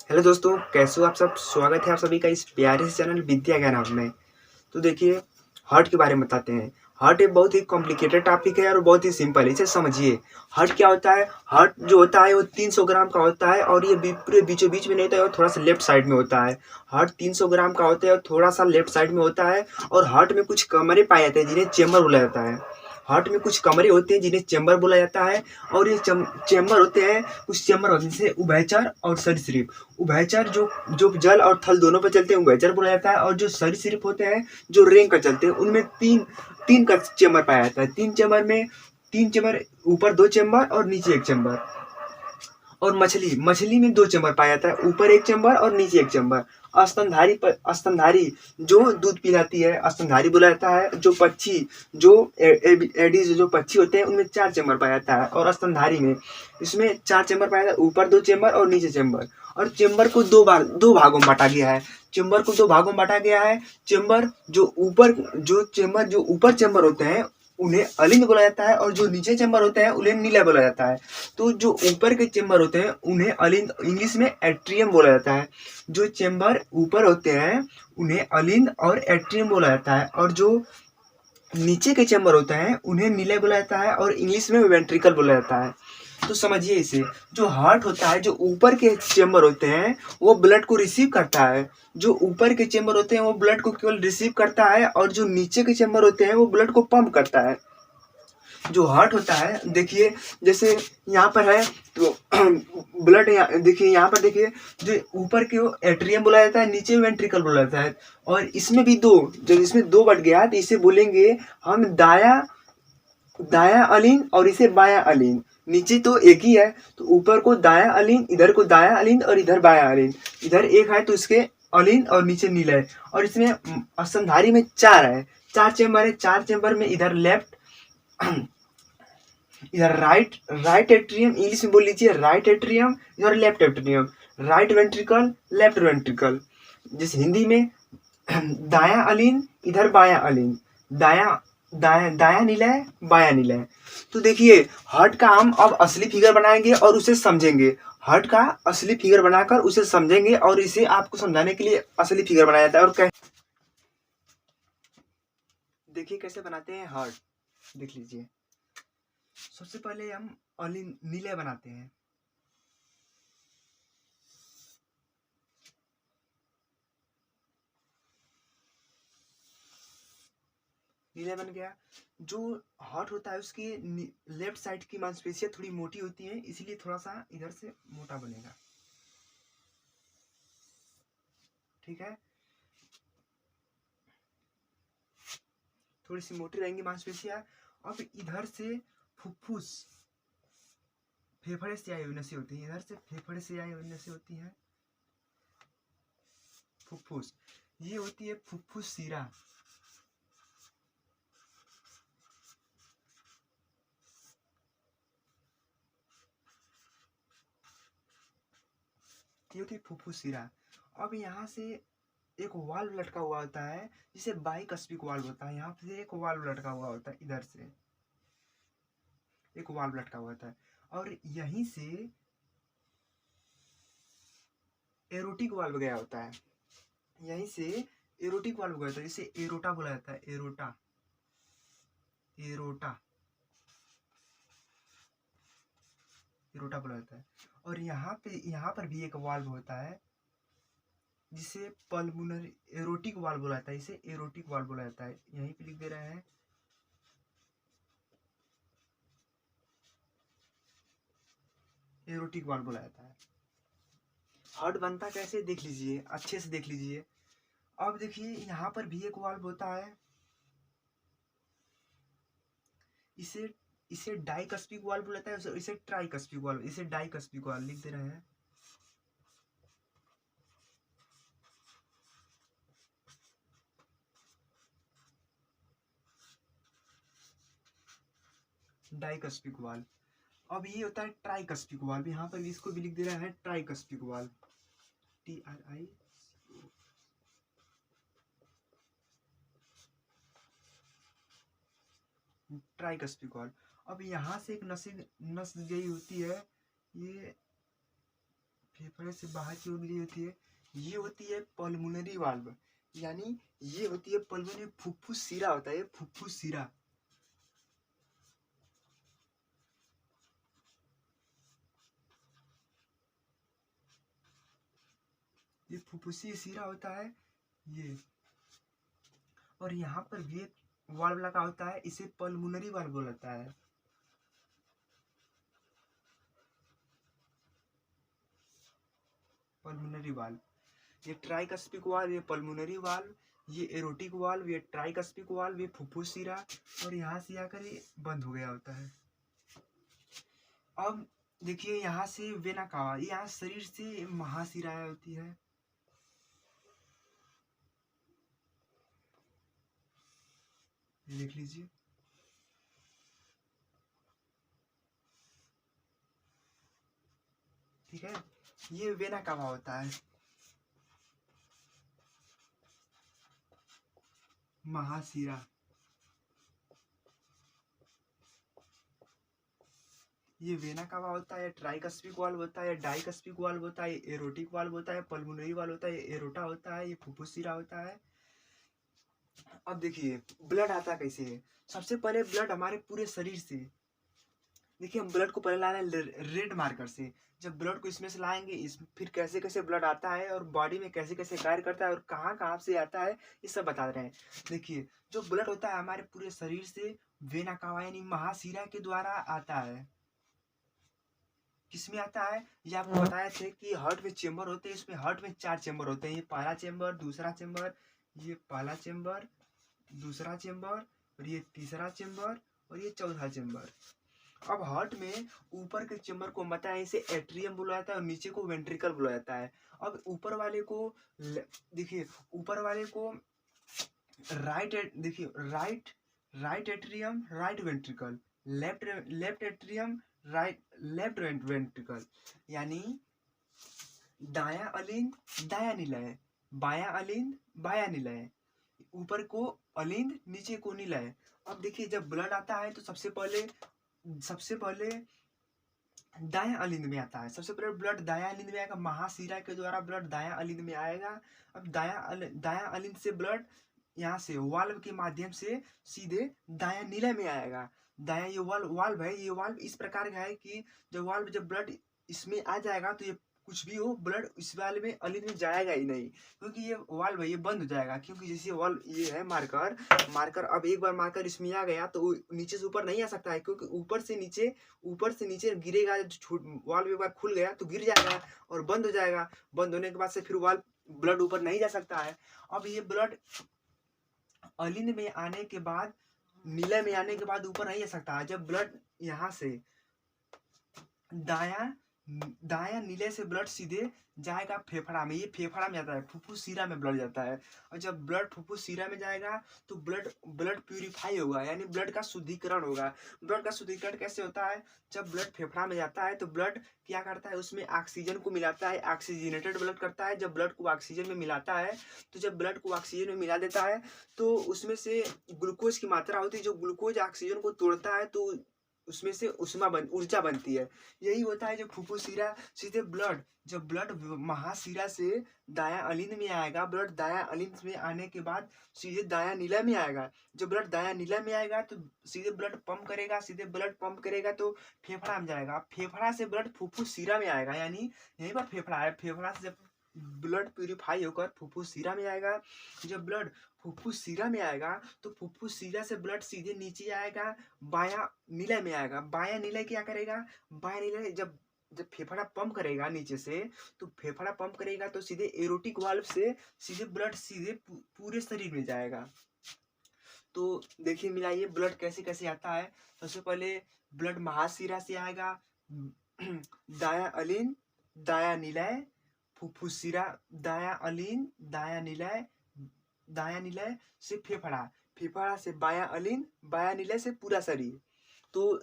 Hello दोस्तों, कैसे हो आप सब। स्वागत है आप सभी का इस प्यारे से चैनल विद्या ज्ञान हब में। तो देखिए, हार्ट के बारे में बताते हैं। हार्ट एक बहुत ही कॉम्प्लिकेटेड टॉपिक है और बहुत ही सिंपल है, इसे समझिए। हार्ट क्या होता है? हार्ट जो होता है वो 300 ग्राम का होता है और ये पूरे बीचों बीच में नहीं होता है और थोड़ा सा लेफ्ट साइड में होता है। हार्ट 300 ग्राम का होता है और थोड़ा सा लेफ्ट साइड में होता है। और हार्ट में कुछ कमरे पाए जाते हैं जिन्हें चेम्बर बोला जाता है। हार्ट में कुछ कमरे होते हैं जिन्हें चेम्बर बोला जाता है। और ये चेम्बर होते हैं, कुछ चेम्बर होते हैं जैसे उभयचर और सरीसृप। उभयचर जो जो जल और थल दोनों पर चलते हैं उभयचर बोला जाता है। और जो सरीसृप होते हैं जो रेंग कर चलते हैं उनमें तीन तीन का चेम्बर पाया जाता है। तीन चेम्बर, ऊपर दो चेम्बर और नीचे एक चेम्बर। और मछली मछली में दो चेम्बर पाया जाता है, ऊपर एक चेम्बर और नीचे एक चेम्बर। स्तनधारी जो दूध पिलाती है स्तनधारी बोला जाता है। जो पक्षी जो एडीज जो पक्षी होते हैं उनमें चार चेम्बर पाया जाता है। और स्तनधारी में इसमें चार चेम्बर पाया जाता है, ऊपर दो चेम्बर और नीचे चेम्बर। और चेम्बर को दो भागों में बांटा गया है। चेम्बर को दो भागों में बांटा गया है। चेम्बर जो ऊपर चेम्बर होते हैं उन्हें अलिंद बोला जाता है और जो नीचे चेम्बर होते हैं उन्हें नीला बोला जाता है। तो जो ऊपर के चेम्बर होते हैं उन्हें अलिंद इंग्लिश में एट्रियम बोला जाता है। जो चेम्बर ऊपर होते हैं उन्हें अलिंद और एट्रियम बोला जाता है। और जो नीचे के चेम्बर होते हैं उन्हें नीले बोला जाता है और इंग्लिश में वेंट्रिकल बोला जाता है। तो समझिए इसे। जो हार्ट होता है, जो ऊपर के चेम्बर होते हैं वो ब्लड को रिसीव करता है। जो ऊपर के चेम्बर होते हैं वो ब्लड को केवल रिसीव करता है और जो नीचे के चेम्बर होते हैं वो ब्लड को पंप करता है। जो हार्ट होता है देखिए, जैसे यहाँ पर है तो ब्लड देखिए, यहाँ पर देखिए, जो ऊपर के वो एट्रियम बोला जाता है, नीचे वेंट्रिकल बोला जाता है। और इसमें भी दो, जब इसमें दो बढ़ गया तो इसे बोलेंगे हम दाया दाया अलीन और इसे बाया अलीन। नीचे तो एक ही है तो ऊपर को दाया अलीन, इधर को दाया अलीन और इधर बाया अलीन। इधर एक है तो इसके अलीन और नीचे नीला है। और इसमें स्तनधारी में चार है, चार चेम्बर है। चार चेम्बर में इधर लेफ्ट, इधर राइट एट्रियम, इंग्लिश में बोल लीजिए राइट एट्रियम, इधर left atrium. Right ventricle, left ventricle. जैसे हिंदी में दाया अलीन, इधर बाया अलीन। दाया दाया दाया नीला है, बाया नीला है। तो देखिए, हार्ट का हम अब असली फिगर बनाएंगे और उसे समझेंगे। हार्ट का असली फिगर बनाकर उसे समझेंगे और इसे आपको समझाने के लिए असली फिगर बनाया जाता है। और देखिए कैसे बनाते हैं हार्ट, देख लीजिए। सबसे पहले हम अलीन नीले बनाते हैं। नीला बन गया। जो हार्ट होता है उसकी लेफ्ट साइड की मांसपेशियां थोड़ी मोटी होती हैं, इसलिए थोड़ा सा इधर से मोटा बनेगा। ठीक है, थोड़ी सी मोटी रहेंगी मांसपेशियां। अब इधर से फुफ्फुस, फेफड़े से आई हुई नसें होती हैं, इधर से फेफड़े से आई हुई नसें होती हैं फुफ्फुस। ये होती है फुफ्फुस सीरा। ये होती है फुफ्फुस सीरा। अब यहाँ से एक वाल्व लटका हुआ होता है जिसे बाइकस्पिक वाल्व होता है। यहाँ से एक वाल्व लटका हुआ होता है, इधर से एक वाल्व लटका हुआ होता है। और यहीं से एरोटिक वाल्व गया होता है। यहीं से एरोटिक वाल्व गया होता है, जिसे एरोटा बोला जाता है। एरोटा, एरोटा, एरोटा बोला जाता है। और यहाँ पर भी एक वाल्व होता है जिसे पल्मोनरी एरोटिक वाल्व बोला जाता है। इसे एरोटिक वाल्व बोला जाता है, यहीं पे लिख दे रहे हैं। एरोटिक वाल्व बोला जाता है। हार्ट बनता कैसे देख लीजिए, अच्छे से देख लीजिए। अब देखिए यहाँ पर भी एक वाल्व होता है, इसे इसे डाइकस्पिक वाल्व बोला जाता है, इसे ट्राइकस्पिक वाल्व, इसे डाइकस्पिक वाल्व लिख दे रहे हैं। डाइकस्पिक वाल्व। अब ये होता है ट्राइकस्पिक वाल्व, यहाँ पर भी इसको भी लिख दे रहा है tricuspid valve. TRI, tricuspid valve. अब यहाँ से एक नस गई होती है, ये फेफड़े से बाहर की ओर होती है, ये होती है पल्मोनरी वाल्व, यानी ये होती है पल्मोनरी, फुफ्फुस सिरा होता है, फुफ्फुस सिरा। ये फुफ्फुसी सिरा होता है ये, और यहाँ पर भी एक वाल्व लगा होता है, इसे पल्मोनरी वाल्व बोला जाता है। पल्मोनरी वाल्व, ये ट्राइकस्पिक वाल्व, ये पल्मोनरी वाल्व, ये एरोटिक वाल्व, ये ट्राइकस्पिक वाल्व, ये फुफ्फुस सिरा, और यहाँ से आकर ये बंद हो गया होता है। अब देखिए यहाँ से वेना कावा, यहाँ शरीर से महाशिरा होती है, देख लीजिए। ठीक है, ये वेना कावा होता है, महाशिरा। ये वेना कावा होता है, ट्राइकस्पिक वाल्व होता है, डाइकस्पिक वाल्व होता है, एरोटिक वाल्व होता है, पल्मोनरी वाल्व होता है, एरोटा होता है, ये फुफ्फुस सिरा होता है। अब देखिए ब्लड आता कैसे है। सबसे पहले ब्लड हमारे पूरे शरीर से, देखिए हम ब्लड को पहले ला रहे हैं रेड मार्कर से। जब ब्लड को इसमें से लाएंगे, इस फिर कैसे कैसे ब्लड आता है और बॉडी में कैसे कैसे कार्य करता है और कहाँ कहाँ से आता है, ये सब बता रहे हैं। देखिए जो ब्लड होता है हमारे पूरे शरीर से वेना कावा यानी महाशिरा के द्वारा आता है। किसमें आता है, ये आपको बताए थे कि हार्ट में चेंबर होते हैं, इसमें हार्ट में 4 चेंबर होते हैं। ये पहला चेंबर, दूसरा चेंबर, ये पहला चेंबर, दूसरा चेंबर, और ये तीसरा चेंबर, और ये चौथा चेंबर। अब हार्ट में ऊपर के चेंबर को बताया इसे एट्रियम बोला जाता है और नीचे को वेंट्रिकल बोला जाता है। अब ऊपर वाले को देखिए, ऊपर वाले को देखिए right atrium, right ventricle, left atrium, left ventricle, यानी दाया अलिंद दाया निलय, बाया अलिंद बाया निलय, ऊपर को अलिंद नीचे को निलय। अब देखिए जब ब्लड आता है तो सबसे पहले दाया अलिंद में आता है। सबसे पहले ब्लड दाया अलिंद में आएगा, महाशिरा के द्वारा ब्लड दाया अलिंद में आएगा। अब दाया अलिंद से ब्लड यहाँ से वाल्व के माध्यम से सीधे दाया निलय में आएगा। दाया ये वाल्व है, ये वाल्व इस प्रकार का है कि जब ब्लड इसमें आ जाएगा तो ये कुछ भी हो, ब्लड इस वाल्व में अलिंद में जाएगा ही नहीं, क्योंकि ये वाल्व है, ये बंद हो जाएगा। क्योंकि जैसे वाल्व ये है मार्कर, अब एक बार मार्कर इसमें आ गया तो नीचे से ऊपर नहीं आ सकता है, क्योंकि ऊपर से नीचे गिरेगा। वाल्व एक बार खुल गया तो गिर जाएगा और बंद हो जाएगा। बंद होने के बाद से फिर वाल्व ब्लड ऊपर नहीं जा सकता है। अब ये ब्लड अलिंद में आने के बाद, निलय में आने के बाद ऊपर नहीं जा सकता है। जब ब्लड यहाँ से दाया निलय से ब्लड सीधे जाएगा फेफड़ा में, ये फेफड़ा में जाता है, फुफ्फुस सिरा में ब्लड जाता है। और जब ब्लड फुफ्फुस सिरा में जाएगा तो ब्लड प्यूरिफाई होगा, यानी ब्लड का शुद्धिकरण होगा। ब्लड का शुद्धिकरण कैसे होता है, जब ब्लड फेफड़ा में जाता है तो ब्लड क्या करता है, उसमें ऑक्सीजन को मिलाता है, ऑक्सीजनेटेड ब्लड करता है। जब ब्लड को ऑक्सीजन में मिलाता है तो जब ब्लड को ऑक्सीजन में मिला देता है तो उसमें से ग्लूकोज की मात्रा होती है, जो ग्लूकोज ऑक्सीजन को तोड़ता है तो उसमें से ऊर्जा बनती है। यही होता है जब फुफ्फुस सिरा सीधे जब ब्लड महाशिरा से दाया अलिंद में आएगा, ब्लड दाया अलिंद में आने के बाद सीधे दाया निलय में आएगा। जब ब्लड दाया निलय में आएगा तो सीधे ब्लड पंप करेगा तो फेफड़ा में जाएगा। फेफड़ा से ब्लड फुफ्फुस सिरा में आएगा, यानी यहीं पर फेफड़ा है। फेफड़ा से जब ब्लड प्यूरिफाई होकर फुफ्फुस सिरा में आएगा, जब ब्लड फुफ्फुस सिरा में आएगा तो फुफ्फुस सिरा से ब्लड सीधे नीचे आएगा, बाया निलय में आएगा। बाया निलय क्या करेगा, बाया निलय जब फेफड़ा पंप करेगा नीचे से, तो फेफड़ा पंप करेगा तो सीधे एरोटिक वाल्व से सीधे ब्लड सीधे पूरे शरीर में जाएगा। तो देखिए मिलाइए ब्लड कैसे कैसे आता है। सबसे पहले ब्लड महाशिरा से आएगा, दाया अलिंद दाया निलय, फुफ्फुस सिरा, दाया अलिंद दाया निलय से फेफड़ा से बाया निलय से पूरा शरीर। तो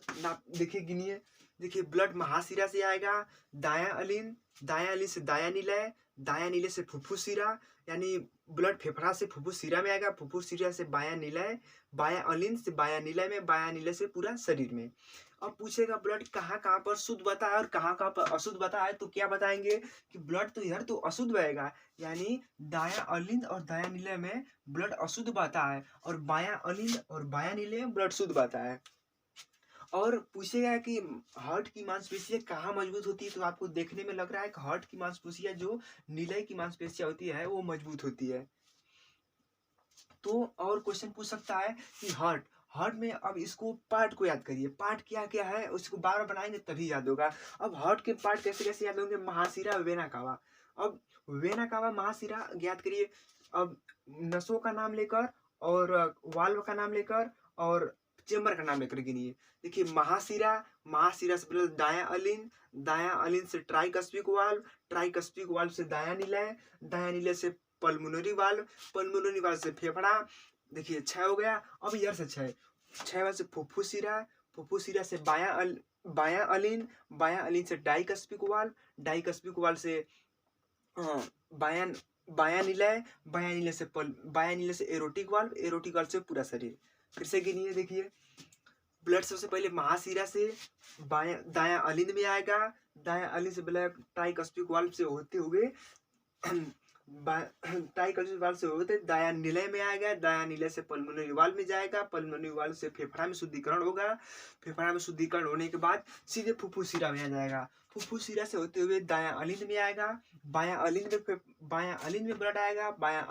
देखिए गिनिए, देखिए ब्लड महाशिरा से आएगा, दाया अलिंद से दाया निलय से फुफ्फुस सिरा, यानी ब्लड फेफड़ा से फुफ्फुस सिरा में आएगा, फुफ्फुस सिरा से बाया निलय, बाया अलिंद से बाया निलय में, बाया निलय से पूरा शरीर में। अब पूछेगा ब्लड कहाँ कहाँ पर शुद्ध बता है और कहाँ कहाँ पर अशुद्ध बता है, तो क्या बताएंगे कि ब्लड तो इधर तो अशुद्ध बहेगा, यानी दायां अलिंद और दायां नीले में ब्लड अशुद्ध बहता है और बायां अलिंद और बायां नीले में ब्लड शुद्ध बहता है। और पूछेगा कि हार्ट की मांसपेशियां कहाँ मजबूत होती है, तो आपको देखने में लग रहा है कि हार्ट की मांसपेशियां जो नीले की मांसपेशियां होती है वो मजबूत होती है। तो और क्वेश्चन पूछ सकता है कि हार्ट हार्ट में, अब इसको पार्ट को याद करिए, पार्ट क्या क्या है उसको बार बार बनाएंगे तभी याद होगा। अब हार्ट के पार्ट कैसे कैसे याद होंगे, महाशिरा वेना कावा। अब वेना कावा महाशिरा याद करिए। अब नसों का नाम लेकर और वाल्व का नाम लेकर और चेम्बर का नाम लेकर गिनिए। देखिए महाशिरा, महाशिरा से पहले दायां अलिंद से ट्राइकस्पिक वाल्व, ट्राइकस्पिक वाल्व से दायां निलय, दायां निलय से पल्मोनरी वाल्व, पल्मोनरी वाल्व से फेफड़ा। देखिए 6 हो गया। अब इधर से 6 वाल्व से फुफ्फुसिरा, फुफ्फुसिरा से बायां अलिंद, बायां अलिंद से डाइकस्पिक वाल्व, डाइकस्पिक वाल्व से बायां बायां निलय, बायां निलय से एरोटिक वाल्व, एरोटिक वाल्व से पूरा शरीर। फिर से गिनिए। देखिए ब्लड सबसे पहले महाशिरा से दायां अलिंद में आएगा, दायां अलिंद से ब्लड ट्राइकस्पिक वाल्व से होते हुए ट्राइकस्पिक वाल्व से होते दायां निलय में आएगा, दायां निलय से पल्मोनरी वाल्व में जाएगा, पल्मोनरी वाल्व से फेफड़ा में शुद्धिकरण होगा, फेफड़ा में शुद्धिकरण होने के बाद सीधे फुफ्फुसिरा में आ जाएगा, फुफ्फुसिरा से होते हुए दायां अलिंद में आएगा, बायां अलिंद में ब्लड आएगा, बायां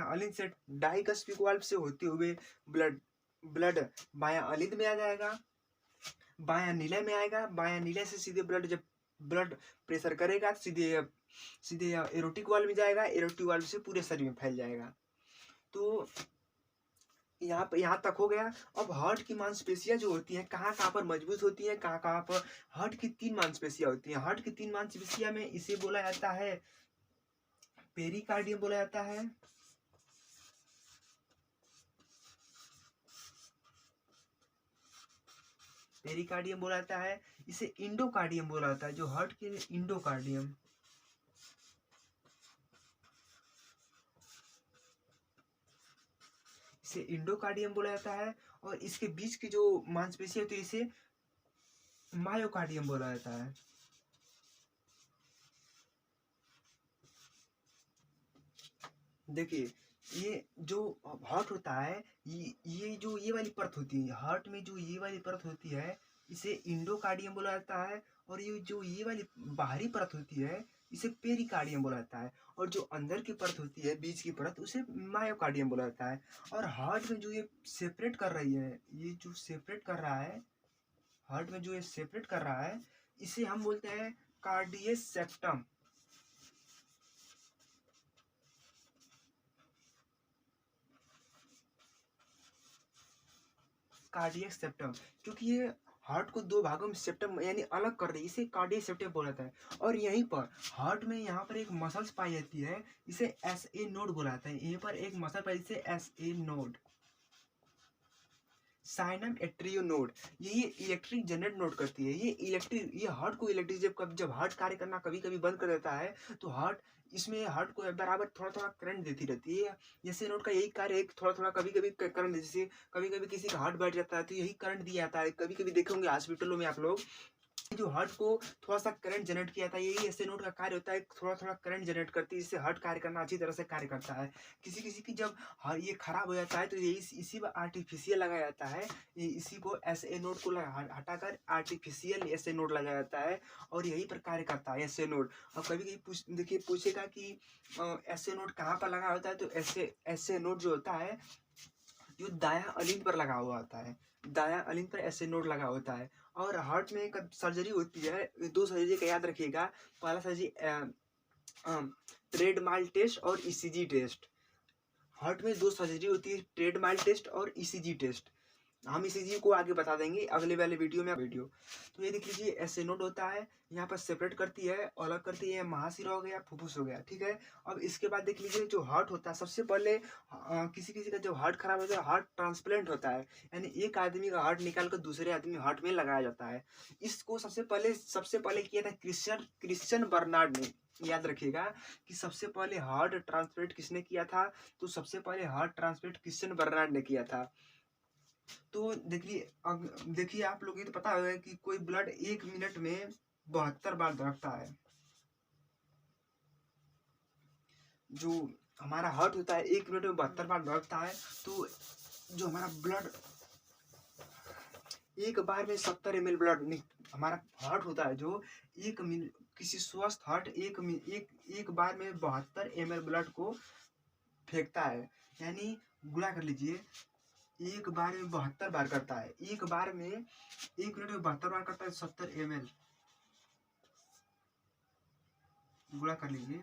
अलिंद से डाइकस्पिक वाल्व से होते हुए ब्लड बायां अलिंद में आ जाएगा, बायां निलय में आएगा, बायां निलय से सीधे जब ब्लड प्रेशर करेगा सीधे एरोटिक वाल्व में जाएगा, एरोटिक वाल्व से पूरे शरीर में फैल जाएगा। तो यहाँ तक हो गया। अब हार्ट की मांसपेशियां जो होती हैं कहाँ कहाँ पर मजबूत होती हैं, कहाँ कहाँ पर। हार्ट की 3 मांसपेशियां होती हैं। हार्ट की 3 मांसपेशियां में इसे बोला जाता है पेरिकार्डियम बोला जाता है, पेरिकार्डियम बोला जाता है, इसे इंडोकार्डियम बोला जाता है, जो हार्ट के इंडोकार्डियम, इसे इंडोकार्डियम बोला जाता है। और इसके बीच की जो मांसपेशी होती है इसे मायोकार्डियम बोला जाता है। देखिए ये जो हार्ट होता है, ये जो ये वाली परत होती है हार्ट में, जो ये वाली परत होती है इसे इंडोकार्डियम बोला जाता है, और ये जो ये वाली बाहरी परत होती है इसे पेरिकार्डियम बोला जाता है, और जो अंदर की परत होती है बीच की परत उसे मायोकार्डियम बोला जाता है। और हार्ट में जो ये सेपरेट कर रही है, ये जो सेपरेट कर रहा है, हार्ट में जो ये सेपरेट कर रहा है इसे हम बोलते हैं कार्डियक सेप्टम, कार्डियक सेप्टम, क्योंकि ये हार्ट को 2 भागों में सेप्टम यानी अलग कर रही है, इसे कार्डियक सेप्टम बोला जाता है। और यहीं पर हार्ट में यहाँ पर एक मसल्स पाई जाती है, इसे SA नोड बोला जाता है। यहीं पर एक मसल पाई जिसे SA नोड, साइनम एट्रियो नोड, ये इलेक्ट्रिक जनरेट नोड करती है। ये हार्ट को इलेक्ट्रिक जब हार्ट कार्य करना कभी कभी बंद कर देता है तो हार्ट को बराबर थोड़ा थोड़ा करंट देती रहती है। जैसे नोड का यही कार्य है, थोड़ा थोड़ा कभी कभी करंट, जैसे कभी कभी किसी का हार्ट बैठ जाता है तो यही करंट दिया जाता है। कभी कभी देखे होंगे हॉस्पिटलों में आप लोग, जो हार्ट को थोड़ा सा करंट जनरेट किया था, यही ऐसे नोड का कार्य होता है, थोड़ा थोड़ा करंट जनरेट करती है, जिससे हार्ट कार्य करना अच्छी तरह से कार्य करता है। किसी किसी की जब ये खराब हो जाता है तो यही इसी पर आर्टिफिशियल लगाया जाता है, इसी को SA नोड को हटाकर आर्टिफिशियल SA नोड लगाया जाता है और यही पर कार्य करता है SA नोड। और कभी कभी देखिए पूछेगा कि SA नोड कहाँ पर लगा होता है, तो SA नोड जो होता है जो दायां अलिंद पर लगा हुआ होता है, दायां अलिंद पर SA नोड लगा होता है। और हार्ट में एक सर्जरी होती है, 2 सर्जरी का याद रखिएगा। पहला सर्जरी ट्रेडमाइल टेस्ट और ECG टेस्ट। हार्ट में 2 सर्जरी होती है, ट्रेडमाइल टेस्ट और ECG टेस्ट। हम ECG को आगे बता देंगे अगले वाले वीडियो में। तो ये देख लीजिए SA नोड होता है, यहाँ पर सेपरेट करती है, अलग करती है, महाशिरा हो गया, फुफ्फुस हो गया, ठीक है। अब इसके बाद देख लीजिए जो हार्ट होता है, सबसे पहले किसी किसी का जब हार्ट खराब होता है हार्ट ट्रांसप्लांट होता है, यानी एक आदमी का हार्ट निकाल कर दूसरे आदमी हार्ट में लगाया जाता है। इसको सबसे पहले किया था क्रिश्चियन बर्नार्ड ने। याद रखिएगा कि सबसे पहले हार्ट ट्रांसप्लांट किसने किया था, तो सबसे पहले हार्ट ट्रांसप्लांट क्रिश्चियन बर्नार्ड ने किया था। तो देखिए आप लोग ये तो पता होगा कि कोई ब्लड 1 मिनट में 72 बार धड़कता है। जो हमारा हार्ट होता है 1 मिनट में 72 बार धड़कता है। तो जो हमारा ब्लड एक बार में 70 ml ब्लड हमारा हार्ट होता है, जो किसी स्वस्थ हार्ट एक बार में 72 ml ब्लड को फेंकता है। यानी गुणा कर लीजिए, एक बार में 72 बार करता है। एक बार में 1 मिनट में 72 बार करता है, 70 ml गुणा कर लीजिए।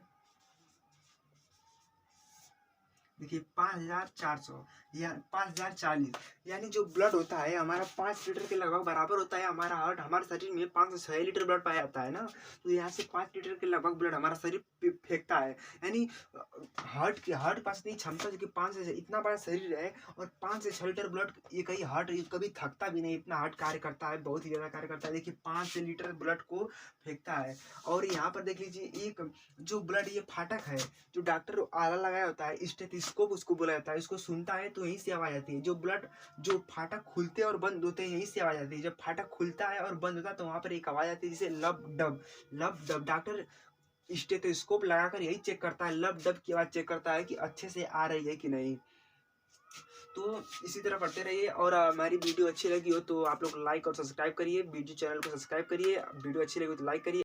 देखिए 5400 या 5040, यानी जो ब्लड होता है हमारा 5 लीटर के लगभग बराबर होता है। हमारा हार्ट, हमारे शरीर में 5 से 6 लीटर ब्लड पाया जाता है ना, तो यहाँ से 5 लीटर के लगभग ब्लड हमारा शरीर फेंकता है। यानी हार्ट पास इतनी क्षमता, जो कि 5 से इतना बड़ा शरीर है और 5 से 6 लीटर ब्लड, एक ही हार्ट कभी थकता भी नहीं, इतना हार्ट कार्य करता है, बहुत ही ज़्यादा कार्य करता है। देखिए 5 से लीटर ब्लड को फेंकता है। और यहाँ पर देख लीजिए, एक जो ब्लड ये फाटक है, जो डॉक्टर आला लगाया होता है, स्टेथोस्कोप उसको बोला जाता है, इसको सुनता है तो यहीं से आवाज आती है। जो फाटक खुलते और बंद होते हैं, यहीं से आवाज आती है। जब फाटक खुलता है और बंद होता है तो वहां पर एक आवाज आती है, जिसे लब डब। डॉक्टर स्टेथोस्कोप लगाकर यही चेक करता है, लब डब की आवाज चेक करता है कि अच्छे से आ रही है कि नहीं। तो इसी तरह पढ़ते रहिए। और हमारी वीडियो अच्छी लगी हो तो आप लोग लाइक और सब्सक्राइब करिए, वीडियो चैनल को सब्सक्राइब करिए। वीडियो अच्छी लगी हो तो लाइक करिए।